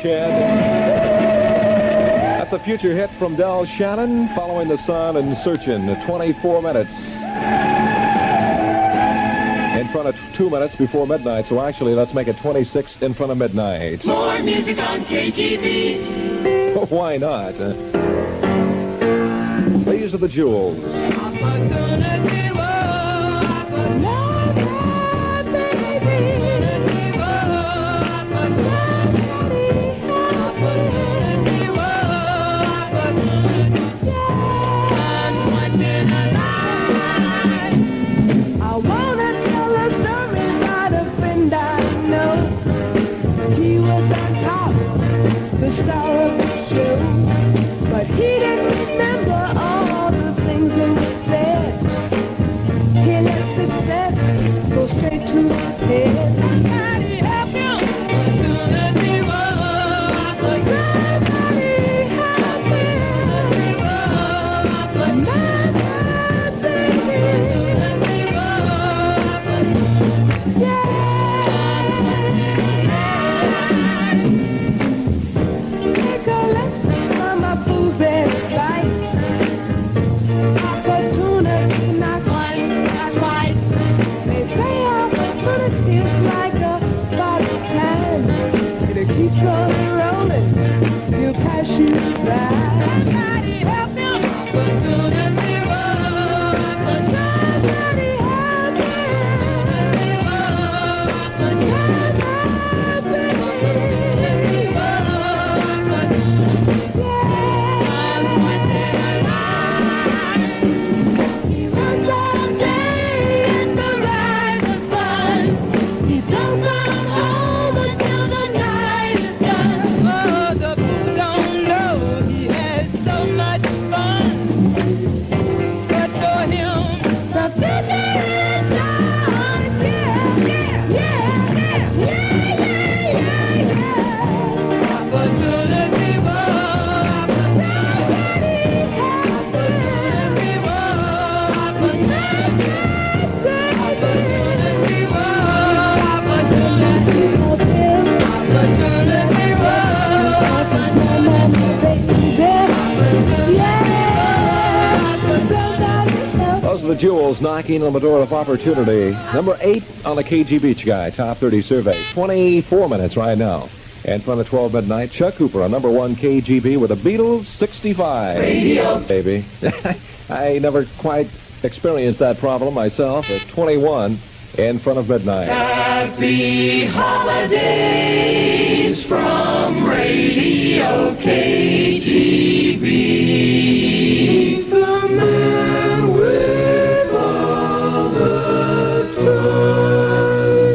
Kid. That's a future hit from Del Shannon, Following the Sun and Searchin', 24 minutes. In front of 2 minutes before midnight, so actually let's make it 26 in front of midnight. More music on KGB. Why not? These are the Jewels. But he didn't remember all the things that were said. He let success go straight to his head. Somebody help him. Somebody help Take a lesson from a fool's life. Opportunity, not quite. They say opportunity is like a bottle time. It keeps on rolling, you'll pass you by. Somebody help me. Opportunity, somebody help me. He runs all day in the rise of sun. He don't come home until the night is done. Oh, the fool don't know he has so much fun. But for him, the business is done. Yeah. Opportunity Those are the Jewels knocking on the door of opportunity. Number 8 on the KGB Guy Top 30 survey. 24 minutes right now. In front of 12 midnight, Chuck Cooper on number 1 KGB with the Beatles 65. Radio. Baby. I never quite experienced that problem myself. At 21 in front of midnight. Happy holidays from Radio KGB. The man with all the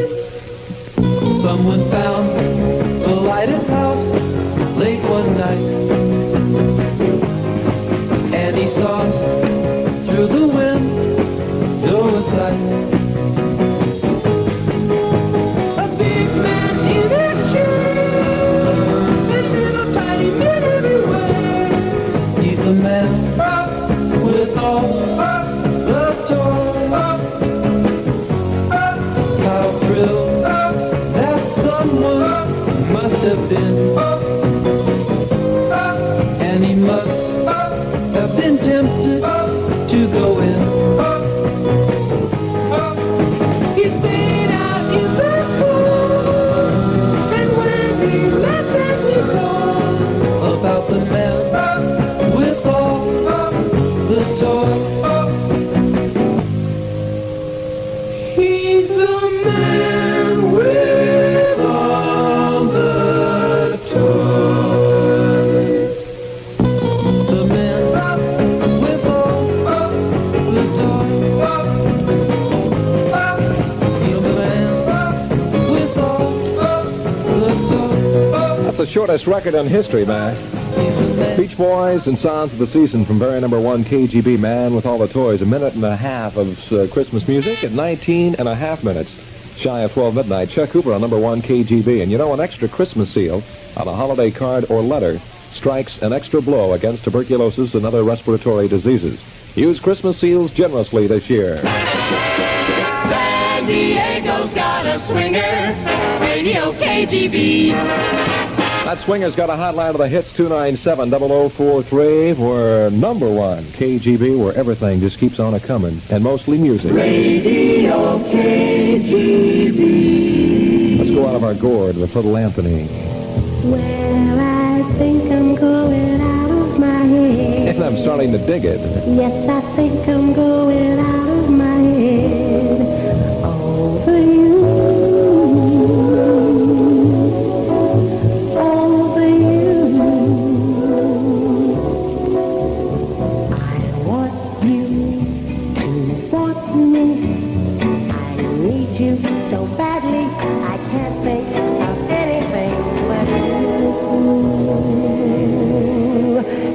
toys. Someone found a lighted house late one night, and he saw through the window a sight. A big man in a chair, a little tiny man everywhere. He's the man with all the toys. How thrilled that someone must have been, and he must have been tempted to go in. He stayed out in the cold, and when he left us we told About the man with all the toys. he's the man with all the toys. The man with all the toys. He's the man with all the toys. That's the shortest record in history, man. He's the man. Beach Boys and Sounds of the Season from very number 1 KGB, Man with All the Toys. A minute and a half of Christmas music at 19 and a half minutes. Shy of 12 midnight. Chuck Cooper on number 1 KGB. And you know, an extra Christmas seal on a holiday card or letter strikes an extra blow against tuberculosis and other respiratory diseases. Use Christmas seals generously this year. San Diego's got a swinger. Radio KGB. That swinger's got a hotline to the hits, 297-0043. We're number one, KGB, where everything just keeps on a-coming, and mostly music. Radio KGB. Let's go out of our gourd with little Anthony. Well, I think I'm going out of my head. And I'm starting to dig it. Yes, I think I'm going out of my head over you. Over you. I want you to want me. I need you so badly. I can't think of anything but you.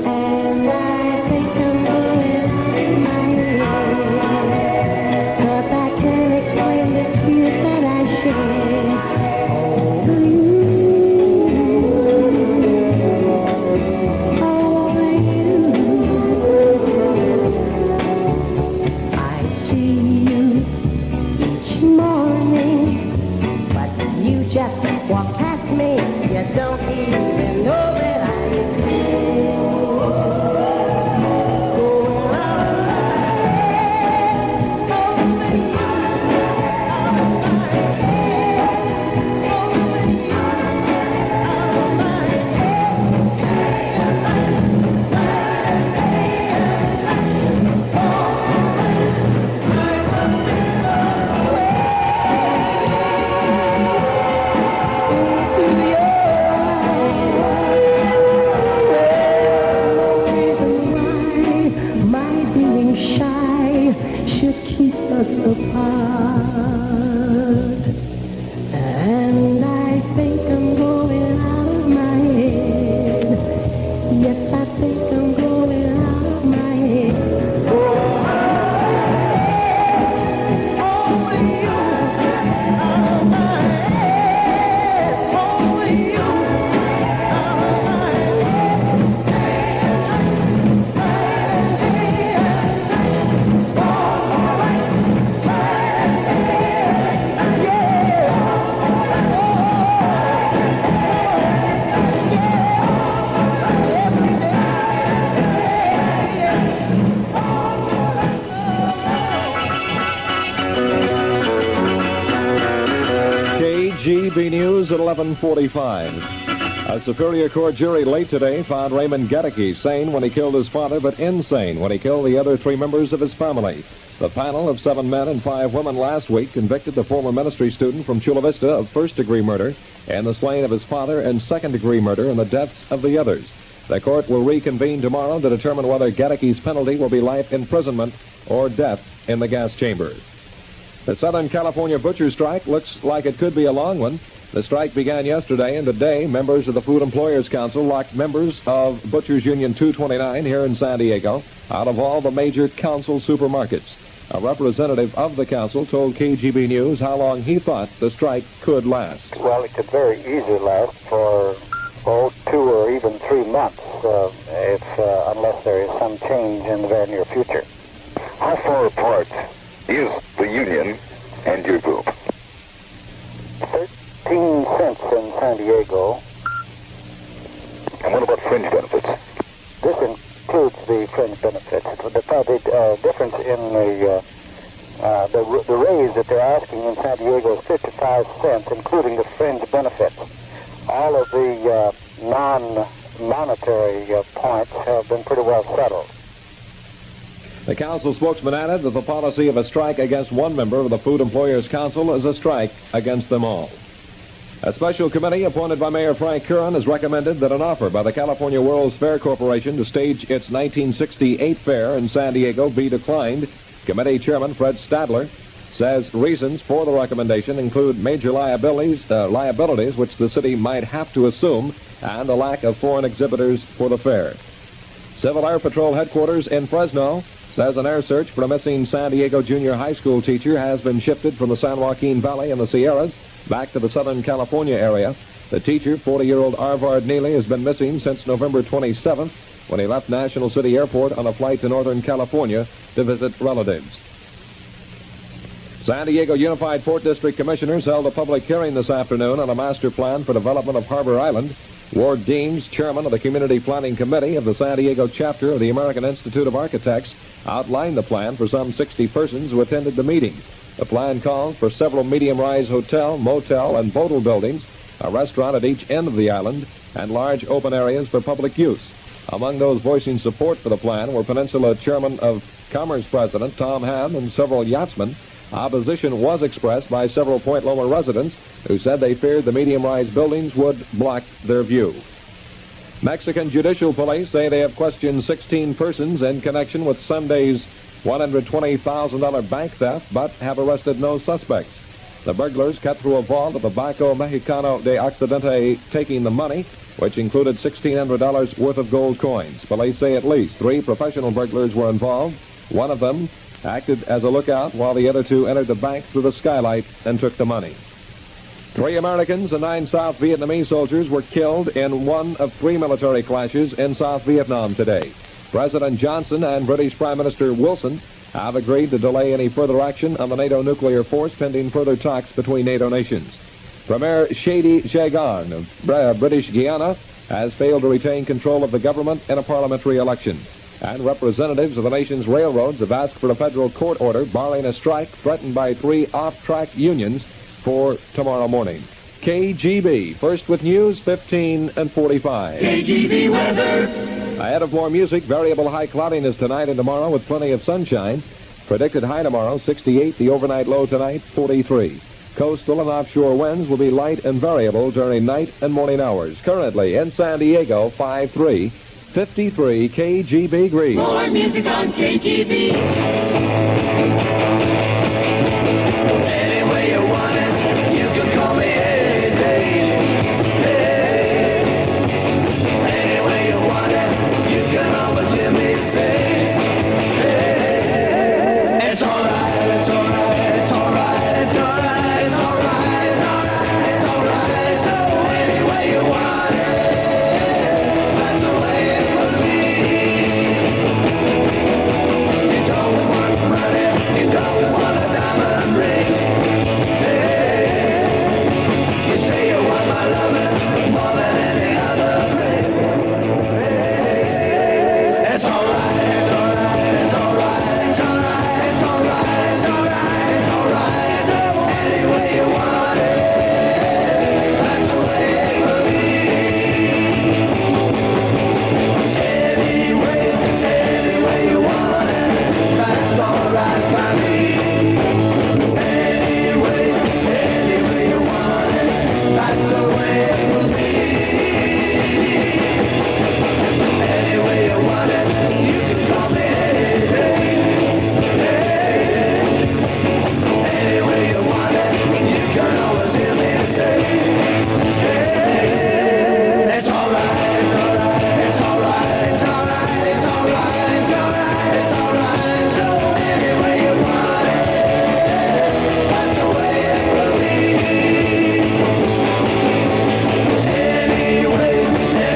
And I think I'm going out of my head. 'Cause I can't explain the tears that I shed over you. Over you. I see you each morning, but you just walk past me. You don't even know that I exist. Going out of my head, over you, out of my head, over you, out of my my being shy should keep us apart. And I think I'm going out of my head. Yes, I think I'm going out of my head. Over you, out of my head. Over you, out of my KGB News at 11:45. A Superior Court jury late today found Raymond Gedeke sane when he killed his father, but insane when he killed the other three members of his family. The panel of 7 men and 5 women last week convicted the former ministry student from Chula Vista of first-degree murder and the slaying of his father and second-degree murder and the deaths of the others. The court will reconvene tomorrow to determine whether Gedeke's penalty will be life imprisonment or death in the gas chamber. The Southern California butcher strike looks like it could be a long one. The strike began yesterday, and today members of the Food Employers Council locked members of Butchers Union 229 here in San Diego out of all the major council supermarkets. A representative of the council told KGB News how long he thought the strike could last. Well, it could very easily last for 2 or even 3 months, unless there is some change in the very near future. How far apart is the union and your group? 13 cents in San Diego. And what about fringe benefits? This includes the fringe benefits. The difference in the raise that they're asking in San Diego is 55 cents, including the fringe benefits. All of the non-monetary points have been pretty well settled. The council spokesman added that the policy of a strike against one member of the Food Employers Council is a strike against them all. A special committee appointed by Mayor Frank Curran has recommended that an offer by the California World's Fair Corporation to stage its 1968 fair in San Diego be declined. Committee Chairman Fred Stadler says reasons for the recommendation include major liabilities which the city might have to assume and a lack of foreign exhibitors for the fair. Civil Air Patrol headquarters in Fresno says an air search for a missing San Diego junior high school teacher has been shifted from the San Joaquin Valley and the Sierras back to the Southern California area. The teacher, 40-year-old Arvard Neely, has been missing since November 27th when he left National City Airport on a flight to Northern California to visit relatives. San Diego Unified Port District Commissioners held a public hearing this afternoon on a master plan for development of Harbor Island. Ward Deems, chairman of the Community Planning Committee of the San Diego chapter of the American Institute of Architects, outlined the plan for some 60 persons who attended the meeting. The plan calls for several medium-rise hotel, motel, and boatle buildings, a restaurant at each end of the island, and large open areas for public use. Among those voicing support for the plan were Peninsula Chairman of Commerce President Tom Ham and several yachtsmen. Opposition was expressed by several Point Loma residents who said they feared the medium-rise buildings would block their view. Mexican judicial police say they have questioned 16 persons in connection with Sunday's $120,000 bank theft, but have arrested no suspects. The burglars cut through a vault of the Banco Mexicano de Occidente, taking the money, which included $1,600 worth of gold coins. Police say at least 3 professional burglars were involved. One of them acted as a lookout while the other 2 entered the bank through the skylight and took the money. 3 Americans and 9 South Vietnamese soldiers were killed in one of 3 military clashes in South Vietnam today. President Johnson and British Prime Minister Wilson have agreed to delay any further action on the NATO nuclear force pending further talks between NATO nations. Premier Shady Jagan of British Guiana has failed to retain control of the government in a parliamentary election. And representatives of the nation's railroads have asked for a federal court order barring a strike threatened by 3 off-track unions for tomorrow morning. KGB, first with news, 15 and 45. KGB weather. Ahead of more music, variable high cloudiness tonight and tomorrow with plenty of sunshine. Predicted high tomorrow, 68. The overnight low tonight, 43. Coastal and offshore winds will be light and variable during night and morning hours. Currently in San Diego, 53. 53 KGB Green. More music on KGB. Any way you want it, you can call me any day. Any way you want it, you can always hear me say, it's alright, it's alright, it's alright, it's alright, it's alright, it's alright, it's alright. So any way you want it, that's the way it will be. You don't want money, you don't want a diamond ring. You say you want my loving more than any other thing. It's alright, it's alright, it's alright, it's alright, it's alright, it's alright, it's alright. So any way you want it, that's the way it will be. Any way you want it, that's alright by me. Any way you want it, that's the way it will be. Any way you want it, you can call me any day. Any way you want it, you can always hear me say, it's alright, it's alright, it's alright, it's alright, it's alright, it's alright, it's alright. So any way you want it, that's the way it will be.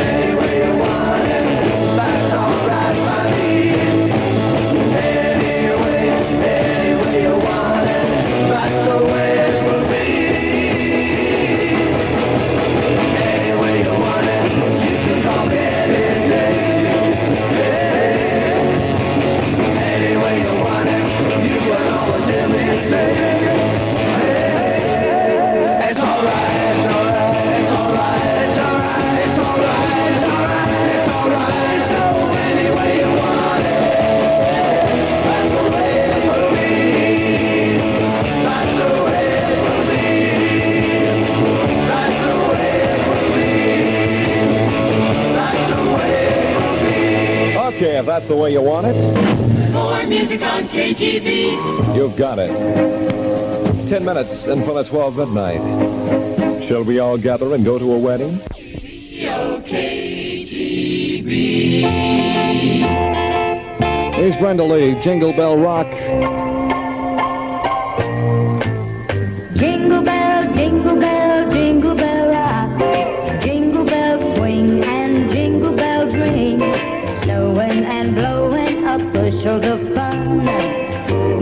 Any way you want it, that's alright by me. Any way you want it, that's the way it will be. Any way you want it, you can call me any day. Any way you want it, you can always hear me say, it's alright, it's alright, it's alright, it's alright, it's alright, it's alright, it's alright. So any way you want it, that's the way it will be. That's the way it will be. That's the way it will be. That's the way it will be. Okay, if that's the way you want it, More music on KGB. you've got it. 10 minutes until 12 midnight. Shall we all gather and go to a wedding? KGB. Here's Brenda Lee, Jingle Bell Rock. Jingle bell, jingle bell, jingle bell rock. Jingle bells swing and jingle bells ring. Snowing and blowing up bushels of fun.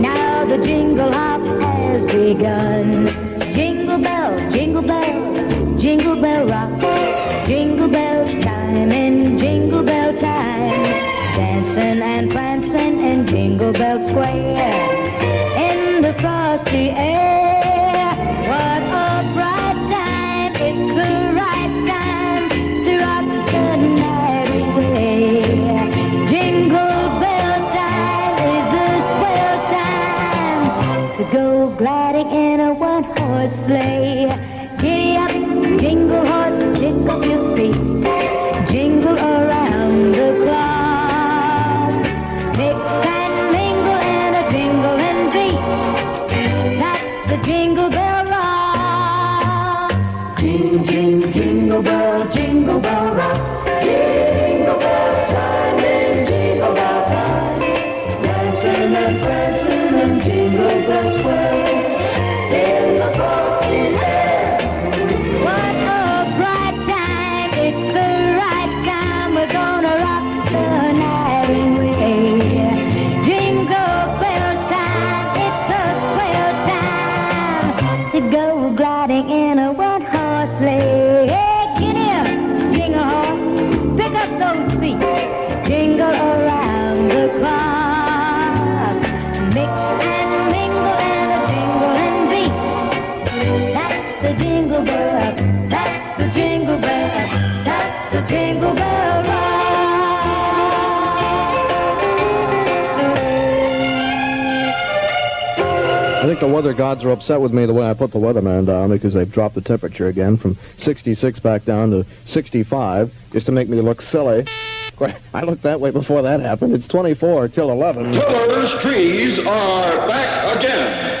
Now the jingle hop has begun. Jingle bell, jingle bell, jingle bell rock. Jingle bell Jingle Bell Square in the frosty air. What a bright time, it's the right time to rock the night away. Jingle bell time is the swell time to go gliding in a one-horse sleigh. Giddy up, jingle horse, kick up your feet, jingle around the clock. Mix and mingle in a jingling beat. That's the Jingle Bell Rock. Jingle bell rock. Jingle bell time in Jingle Bell time. Dancing and prancing in Jingle Bell Square in the frosty air. What a bright time, it's the right time. We're gonna rock the night away. Jingle bell time, it's a swell time to go gliding in a one-horse sleigh. Hey, giddy up, jingle horse, pick up those feet, jingle around the clock. Mix and mingle and a jingling beat. That's the Jingle Bell, that's the Jingle Bell, that's the Jingle Bell Rock. I think the weather gods are upset with me the way I put the weatherman down because they've dropped the temperature again from 66 back down to 65 just to make me look silly. I looked that way before that happened. It's 24 till 11. Tiller's trees are back again.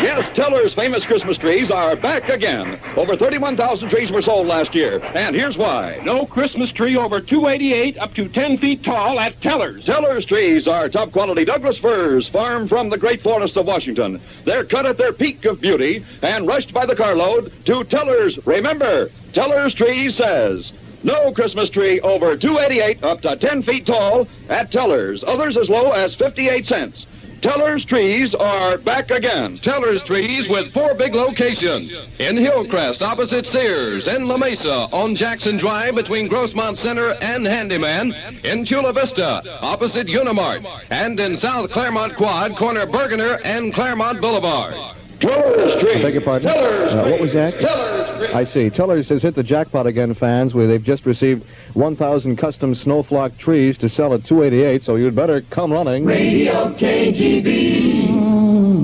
Yes, Tiller's famous Christmas trees are back again. Over 31,000 trees were sold last year, and here's why. No Christmas tree over 288 up to 10 feet tall at Teller's. Tiller's trees are top-quality Douglas firs, farmed from the great forests of Washington. They're cut at their peak of beauty and rushed by the carload to Tiller's. Remember, Tiller's Trees says, no Christmas tree over 288 up to 10 feet tall at Teller's. Others as low as 58 cents. Teller's Trees are back again. Teller's Trees with 4 big locations. In Hillcrest, opposite Sears. In La Mesa, on Jackson Drive, between Grossmont Center and Handyman. In Chula Vista, opposite Unimart. And in South Claremont Quad, corner Bergener and Claremont Boulevard. Teller's Trees. I beg your pardon? Teller's What was that? Teller's Trees. I see. Teller's has hit the jackpot again, fans, where they've just received 1,000 custom snowflock trees to sell at 288, so you'd better come running. Radio KGB.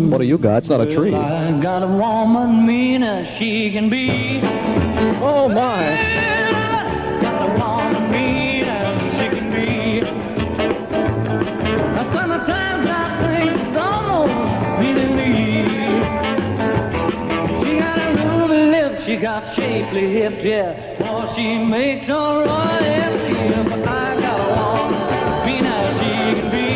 What do you got? It's not a tree. I got a woman mean as she can be. Oh, my. Got a woman mean as she can be. Now sometimes I think she's almost mean to me. She got a ruby lips, she got shapely hips, yeah. Oh, she makes a royal empty, but I got a woman mean as she can be.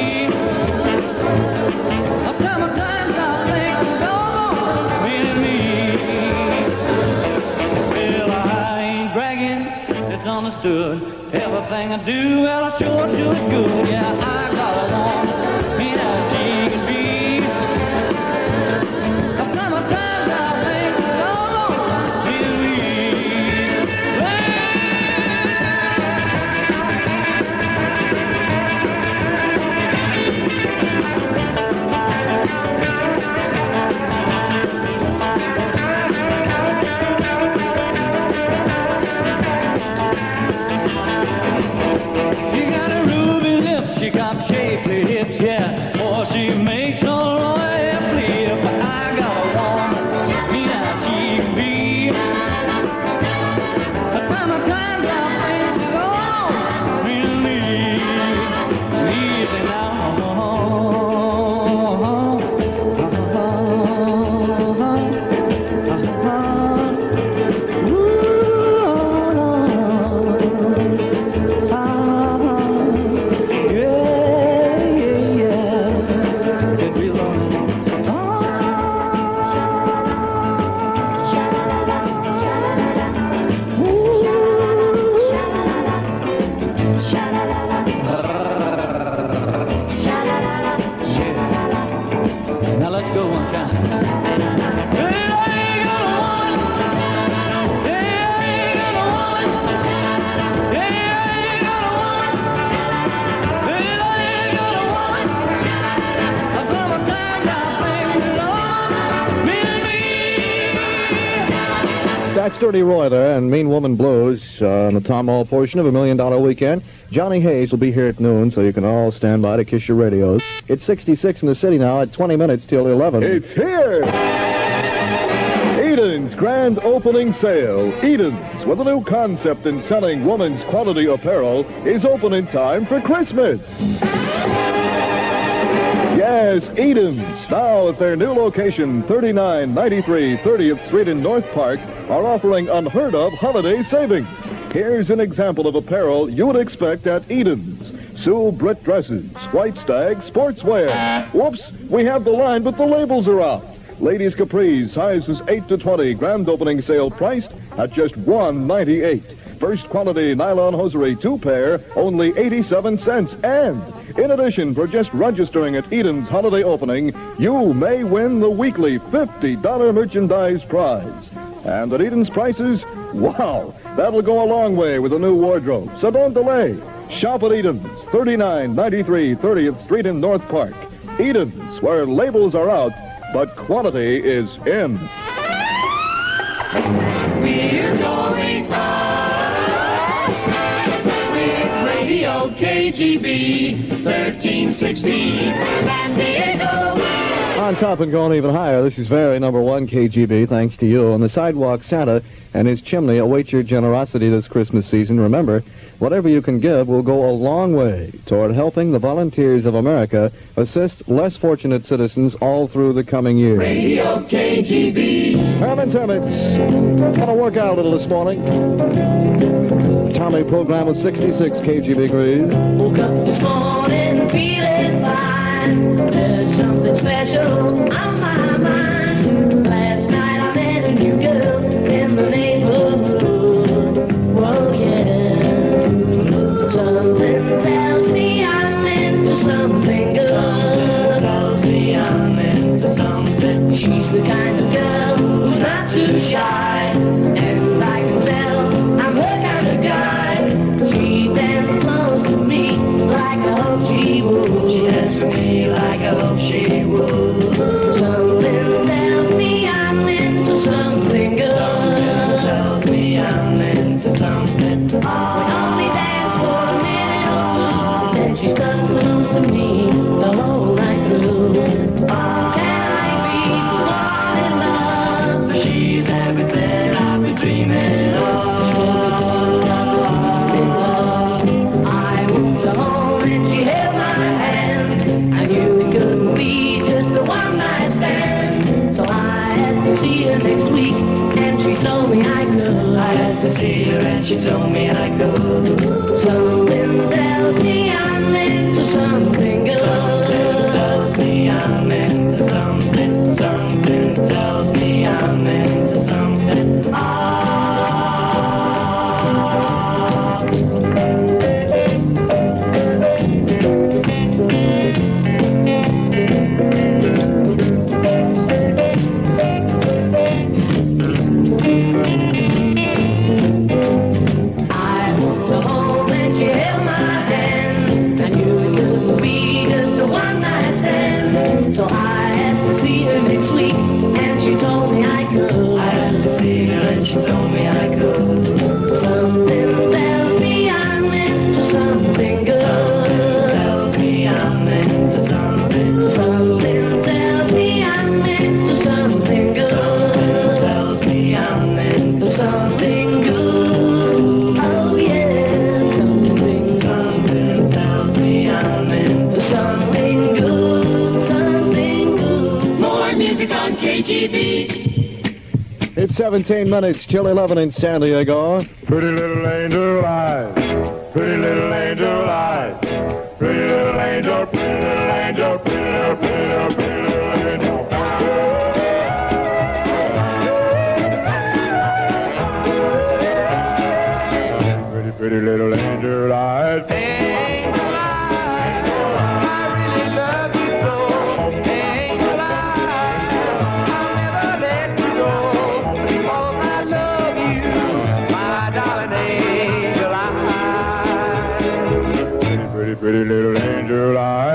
Sometimes I think she's almost mean to me. Well, I ain't bragging, it's understood. Everything I do, well, I sure do it good. Yeah, I got a woman mean as she can be. Sometimes I think she's almost mean to me. She got a ruby lip, she got shape That's Dirty Roy there, and Mean Woman Blues on the Tom Hall portion of $1 Million Weekend. Johnny Hayes will be here at noon, so you can all stand by to kiss your radios. It's 66 in the city now at 20 minutes till 11. It's here! Eden's grand opening sale. Eden's, with a new concept in selling women's quality apparel, is open in time for Christmas. Yes, Eden's, now at their new location, 3993 30th Street in North Park, are offering unheard-of holiday savings. Here's an example of apparel you would expect at Eden's. Sue Britt dresses, White Stag sportswear. Whoops, we have the line, but the labels are out. Ladies capris, sizes 8 to 20, grand opening sale priced at just $1.98. First quality nylon hosiery, 2 pair, only 87 cents. And in addition, for just registering at Eden's holiday opening, you may win the weekly $50 merchandise prize. And at Eden's prices, wow, that'll go a long way with a new wardrobe. So don't delay. Shop at Eden's, 3993 30th Street in North Park. Eden's, where labels are out, but quality is in. We're going with Radio KGB 1316 San Diego. On top and going even higher, this is very number 1 KGB, thanks to you. On the sidewalk, Santa and his chimney await your generosity this Christmas season. Remember, whatever you can give will go a long way toward helping the volunteers of America assist less fortunate citizens all through the coming year. Radio KGB. Herman Termitz, gonna work out a little this morning. Tommy program was 66 KGB degrees. Woke up this morning feeling fine. There's something special on my mind. Last night I met a new girl in the neighborhood. Whoa, yeah. Something tells me I'm into something good. Tells me I'm into something. She's the kind of girl who's not too shy. And I can tell I'm her kind of guy. She dances close to me like I hope she would. She dances to me like I hope she would. Something tells me I'm into something good. Something tells me I'm into something. We only dance for a minute or two, then she stuck close to me the whole night through. Can I be the one in love? She's everything I've been dreaming of. I moved her home and she held my hand. I knew it couldn't be just a one-night stand. So I asked to see her next week, and she told me I could. I asked to see her and she told me I could. Something tells me I'm into something good. Something tells me I'm into something. Something tells me I'm into something. I walked her home and she held my hand. I knew it couldn't be just a one-night stand. So I asked to see her next week, and she told me I could. I asked to see her and she told me I could. Something tells me I'm into something good. Something tells me I'm into something. Something tells me I'm into something good. Something tells me I'm into something good. Oh yeah, something tells me I'm into something good. Something good. More music on KGB. It's 17 minutes till 11 in San Diego. Pretty little angel eyes, pretty little angel eyes, pretty little angel, pretty little angel, pretty little, pretty little, pretty little angel. Pretty little angel eyes. Angel eyes, I really love you so. Angel eyes, I'll never let you go. Because I love you, my darling angel eyes. Pretty little angel eyes.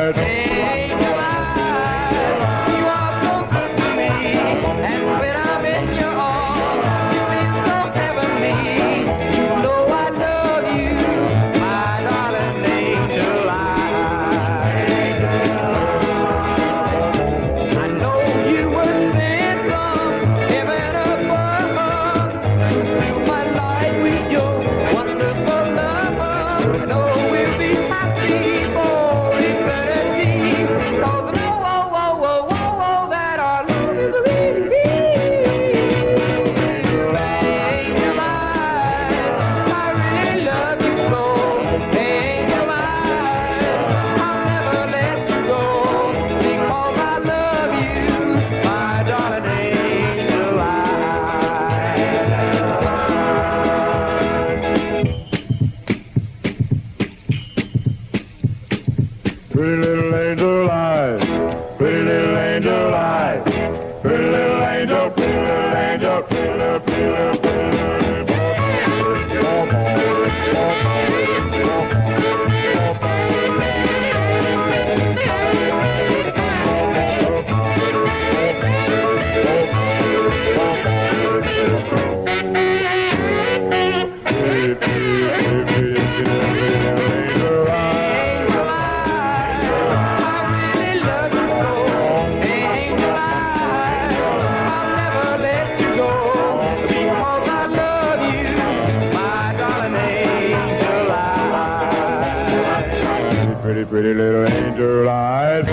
angel, pretty little angel, pretty little, pretty little, pretty pretty little angel eyes.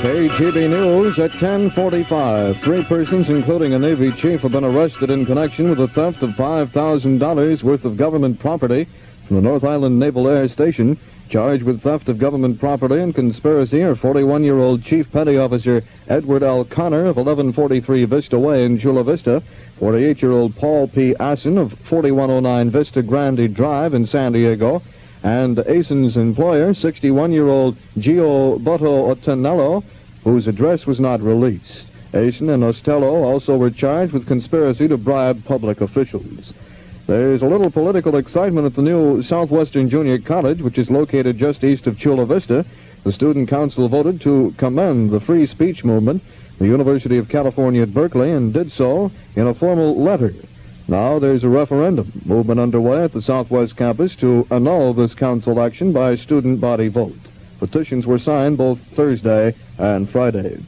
KGB News at 10:45. 3 persons, including a Navy chief, have been arrested in connection with the theft of $5,000 worth of government property from the North Island Naval Air Station. Charged with theft of government property and conspiracy are 41-year-old Chief Petty Officer Edward L. Connor of 1143 Vista Way in Chula Vista, 48-year-old Paul P. Assen of 4109 Vista Grande Drive in San Diego, and Assen's employer, 61-year-old Gio Boto Otenello, whose address was not released. Asen and Ostello also were charged with conspiracy to bribe public officials. There's a little political excitement at the new Southwestern Junior College, which is located just east of Chula Vista. The Student Council voted to commend the free speech movement, the University of California at Berkeley, and did so in a formal letter. Now there's a referendum movement underway at the Southwest campus to annul this council action by student body vote. Petitions were signed both Thursday and Friday.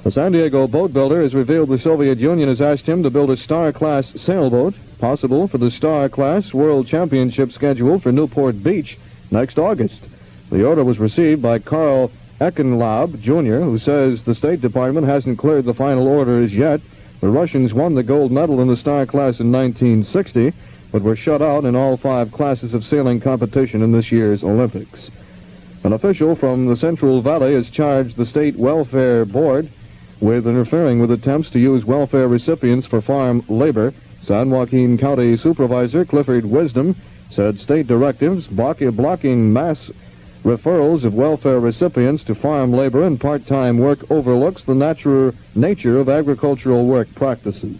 A San Diego boat builder has revealed the Soviet Union has asked him to build a Star-class sailboat, possible for the Star-class World Championship scheduled for Newport Beach next August. The order was received by Carl Eckenlaub, Jr., who says the State Department hasn't cleared the final orders yet. The Russians won the gold medal in the Star class in 1960, but were shut out in all 5 classes of sailing competition in this year's Olympics. An official from the Central Valley has charged the State Welfare Board with interfering with attempts to use welfare recipients for farm labor. San Joaquin County Supervisor Clifford Wisdom said state directives blocking mass referrals of welfare recipients to farm labor and part-time work overlooks the nature of agricultural work practices.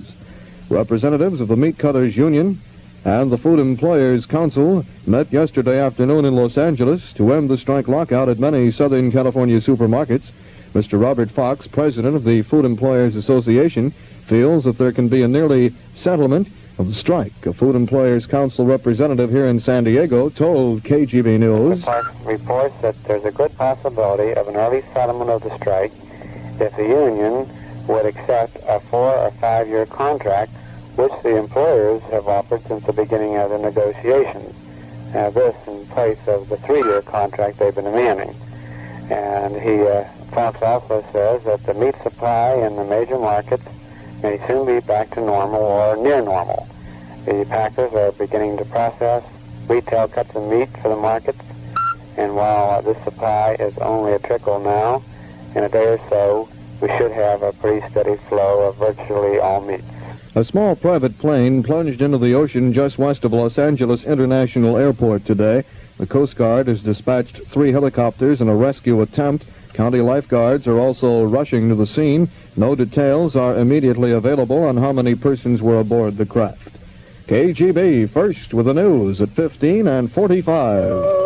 Representatives of the Meat Cutters Union and the Food Employers Council met yesterday afternoon in Los Angeles to end the strike lockout at many Southern California supermarkets. Mr. Robert Fox, president of the Food Employers Association, feels that there can be a nearly settlement of the strike. A Food Employers Council representative here in San Diego told KGB News. The park reports that there's a good possibility of an early settlement of the strike if the union would accept a 4 or 5 year contract, which the employers have offered since the beginning of the negotiations. This in place of the 3-year contract they've been demanding. And Fox also says that the meat supply in the major markets may soon be back to normal or near normal. The packers are beginning to process retail cuts of meat for the markets, and while this supply is only a trickle now, in a day or so, we should have a pretty steady flow of virtually all meats. A small private plane plunged into the ocean just west of Los Angeles International Airport today. The Coast Guard has dispatched 3 helicopters in a rescue attempt. County lifeguards are also rushing to the scene. No details are immediately available on how many persons were aboard the craft. KGB first with the news at 15 and 45.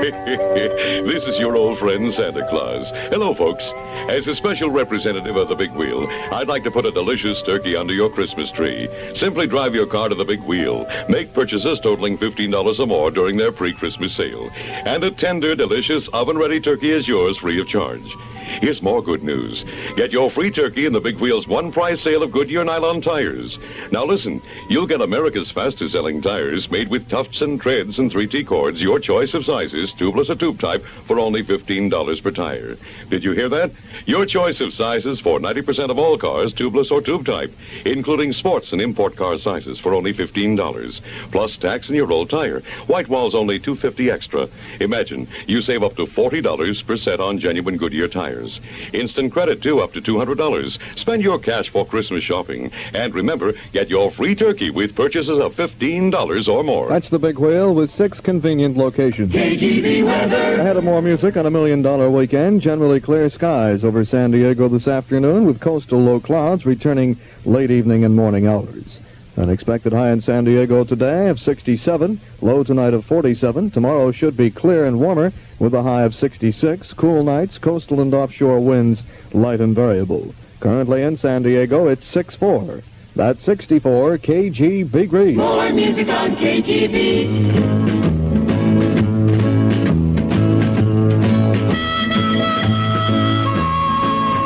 This is your old friend Santa Claus. Hello, folks. As a special representative of the Big Wheel, I'd like to put a delicious turkey under your Christmas tree. Simply drive your car to the Big Wheel. Make purchases totaling $15 or more during their pre-Christmas sale. And a tender, delicious, oven-ready turkey is yours free of charge. Here's more good news. Get your free turkey in the Big Wheel's one-price sale of Goodyear nylon tires. Now listen, you'll get America's fastest-selling tires made with tufts and treads and 3T cords, your choice of sizes, tubeless or tube type, for only $15 per tire. Did you hear that? Your choice of sizes for 90% of all cars, tubeless or tube type, including sports and import car sizes for only $15. Plus tax and your old tire. White wall's only $2.50 extra. Imagine, you save up to $40 per set on genuine Goodyear tires. cars. Instant credit, too, up to $200. Spend your cash for Christmas shopping. And remember, get your free turkey with purchases of $15 or more. That's the Big Wheel with 6 convenient locations. KGB weather. Ahead of more music on $1 Million Weekend, generally clear skies over San Diego this afternoon with coastal low clouds returning late evening and morning hours. An expected high in San Diego today of 67, low tonight of 47. Tomorrow should be clear and warmer with a high of 66. Cool nights, coastal and offshore winds light and variable. Currently in San Diego, it's 64. That's 64 KGB Grease. More music on KGB.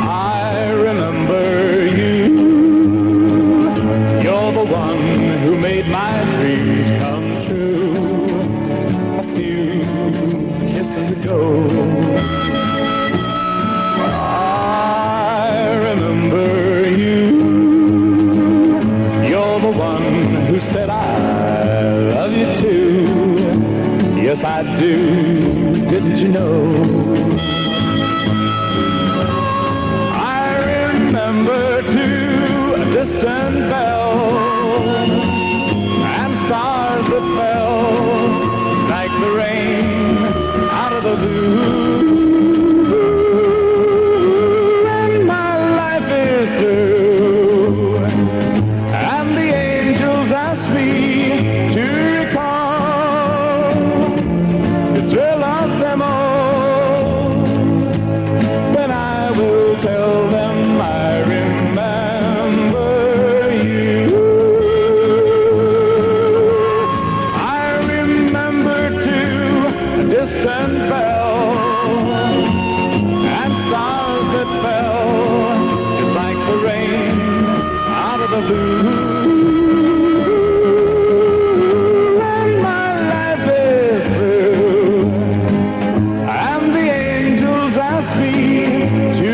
I remember you. You're the one who made my dreams come true. A few kisses ago. I remember you. You're the one who said I love you too. Yes, I do. Didn't you know? Remember too a distant bell and stars that fell like the rain out of the blue. And my life is through, and the angels ask me to recall the thrill of them all. Then I will tell them I remember you. I remember too a distant bell and stars that fell just like the rain out of the blue. And my life is through, and the angels ask me to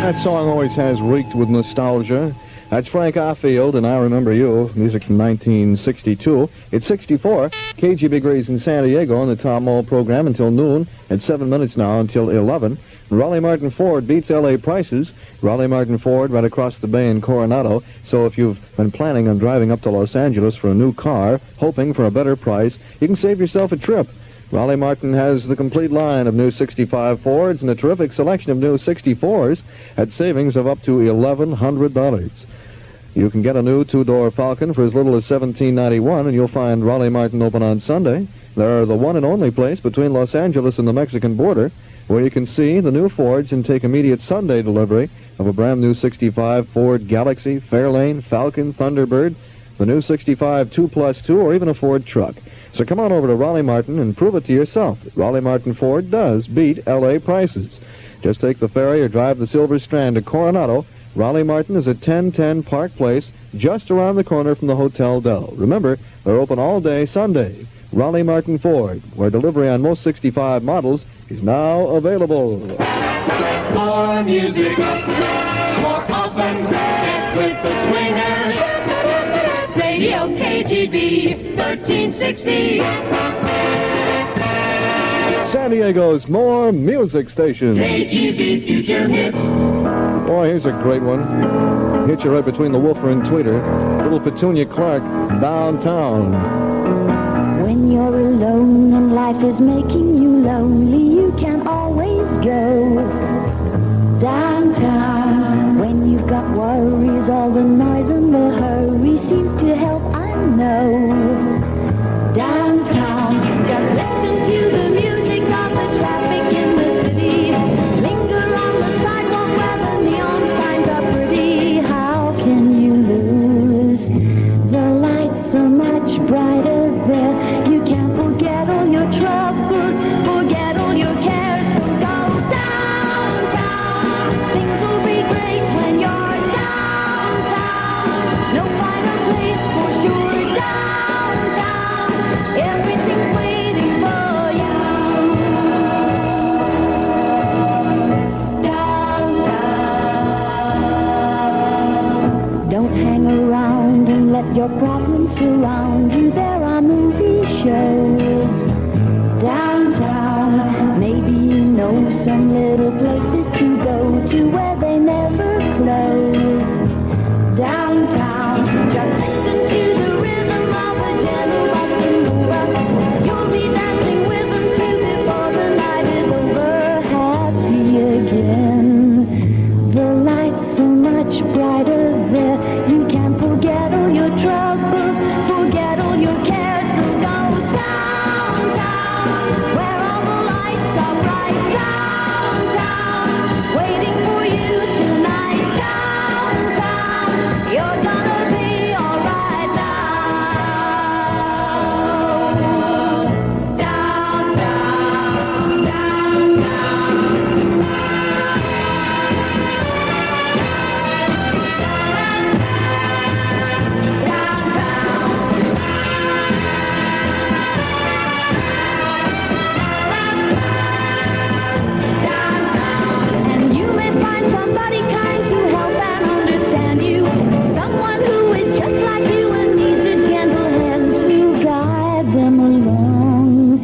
That song always has reeked with nostalgia. That's Frank Arfield and I Remember You, music from 1962. It's 64, KGB Grease in San Diego on the Tom Maule program until noon, at 7 minutes now until 11. Raleigh Martin Ford beats L.A. prices. Raleigh Martin Ford right across the bay in Coronado. So if you've been planning on driving up to Los Angeles for a new car, hoping for a better price, you can save yourself a trip. Raleigh Martin has the complete line of new 65 Fords and a terrific selection of new 64s at savings of up to $1,100. You can get a new two-door Falcon for as little as $17.91, and you'll find Raleigh Martin open on Sunday. They're the one and only place between Los Angeles and the Mexican border where you can see the new Fords and take immediate Sunday delivery of a brand new 65 Ford Galaxy, Fairlane, Falcon, Thunderbird, the new 65 2+2, or even a Ford truck. So come on over to Raleigh Martin and prove it to yourself that Raleigh Martin Ford does beat L.A. prices. Just take the ferry or drive the Silver Strand to Coronado. Raleigh Martin is at 1010 Park Place, just around the corner from the Hotel Del. Remember, they're open all day Sunday. Raleigh Martin Ford, where delivery on most 65 models is now available. More music, more often, and with the swingers. Radio KGB 1360. San Diego's more music station. KGB Future Hits. Boy, here's a great one. Hit you right between the woofer and tweeter. Little Petunia Clark, Downtown. When you're alone and life is making you lonely, you can always go downtown. When you've got worries, all the noise and the hurry seems to help, I know. Downtown, just listen to the music of the traffic in the city. Linger on the sidewalk where the neon signs are pretty. How can you lose? The lights are much brighter there. You can't forget all your troubles, forget all your cares. So go downtown. Things will be great when you're downtown. No your problems surround you. There are movie shows downtown. Maybe you know some little places to go to where they never close. Downtown, just listen to the rhythm of a gentle bossa nova. You'll be dancing with them too before the night is over. Happy again. The lights so much brighter there. You can forget all your troubles, forget all your cares. So go downtown, where all the lights are bright. Downtown, waiting for you tonight. Downtown, you're gonna be alright now. Downtown, and you may find somebody kind to help and understand you. Someone who is just like you and needs a gentle hand to guide them along.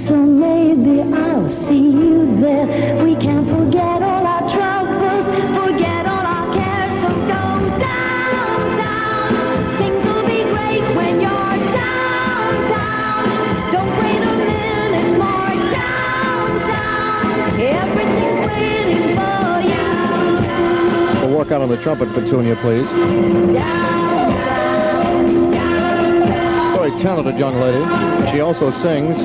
So maybe I'll see you there. We can forget all our troubles, forget all our cares. So go downtown. Things will be great when you're downtown. Don't wait a minute more. Downtown, everything's waiting for you. We'll work out on the trumpet, Petunia, please. Very talented young lady. She also sings.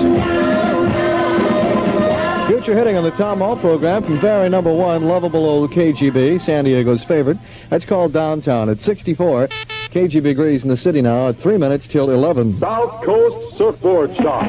Future hitting on the Tom Hall program from very number one, lovable old KGB, San Diego's favorite. That's called Downtown at 64. KGB degrees in the city now at 3 minutes till 11. South Coast Surfboard Shop.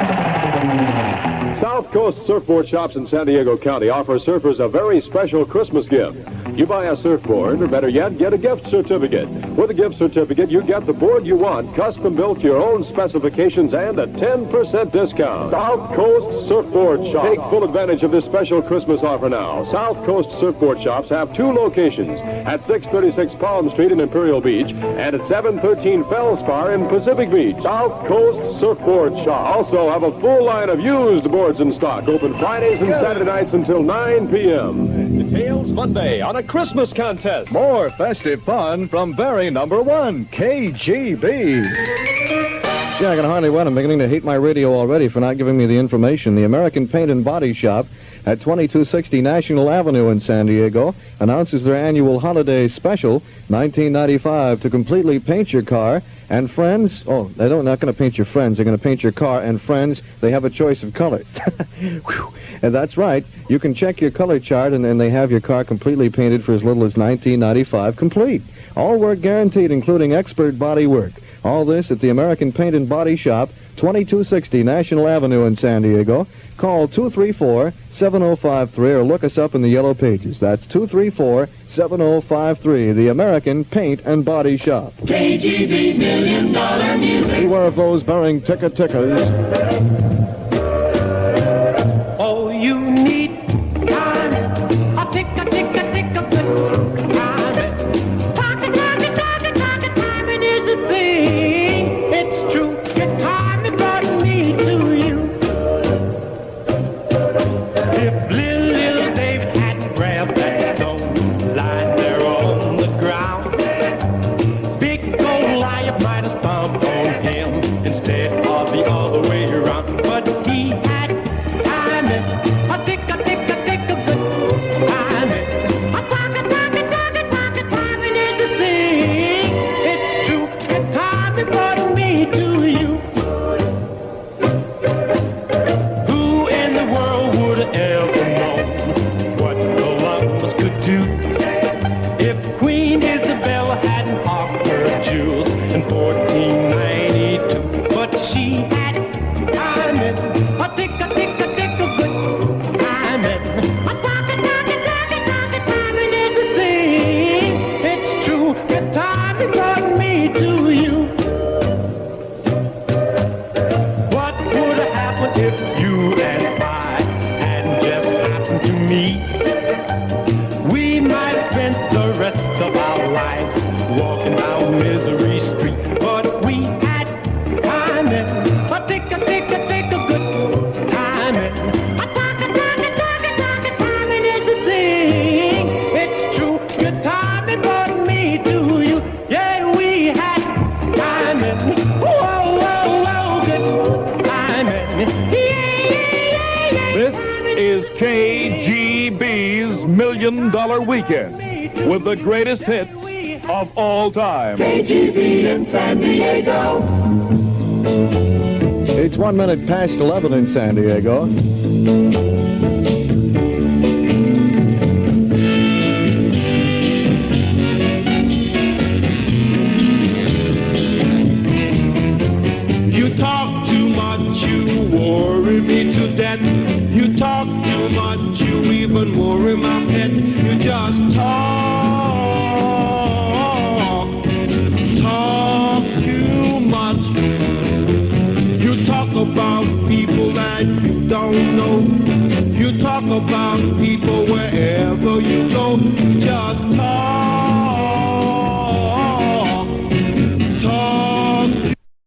South Coast Surfboard Shops in San Diego County offer surfers a very special Christmas gift. You buy a surfboard, or better yet, get a gift certificate. With a gift certificate, you get the board you want, custom built to your own specifications, and a 10% discount. South Coast Surfboard Shop. Take full advantage of this special Christmas offer now. South Coast Surfboard Shops have two locations, at 636 Palm Street in Imperial Beach, and at 713 Feldspar in Pacific Beach. South Coast Surfboard Shop. Also have a full line of used boards in stock, open Fridays and Saturday nights until 9 p.m. Details Monday on a Christmas contest. More festive fun from very number one, KGB. Yeah, I can hardly wait. I'm beginning to hate my radio already for not giving me the information. The American Paint and Body Shop at 2260 National Avenue in San Diego announces their annual holiday special, $19.95, to completely paint your car and friends. Oh, they're not going to paint your friends. They're going to paint your car and friends. They have a choice of colors. And that's right. You can check your color chart, and then they have your car completely painted for as little as $19.95 complete. All work guaranteed, including expert body work. All this at the American Paint and Body Shop, 2260 National Avenue in San Diego. Call 234-7053 or look us up in the Yellow Pages. That's 234-7053, the American Paint and Body Shop. KGB $1 million music. Beware of those bearing tickers. Oh, you need time. A tick, a tick, a tick, a tick. Time. Time, it is a thing. It's true. Your time it brought me to you. If little David hadn't grabbed that stone lying there on the ground, big Goliath might have stomped on him instead of the other way around. But he had time, a tick, a tick, a tick, a good time. A time, time, it is a thing. It's true, and time it brought me to you. Who in the world would have ever known what Columbus could do if Queen Isabella hadn't hawked her jewels in 1492? But she had time, a tick, a tick, a tick, a good time. A time, it is a thing. It's true, and time it brought me to you. What would have happened if you and I hadn't just happened to meet? We might have spent the rest of our lives walking down Misery Street, but we $10 weekend with the greatest hits of all time. KGB in San Diego. It's 1 minute past 11 in San Diego. You talk too much, you worry me to death. You talk too much, you even worry my pet. You just talk too much. You talk about people that you don't know. You talk about people wherever you go. You just talk.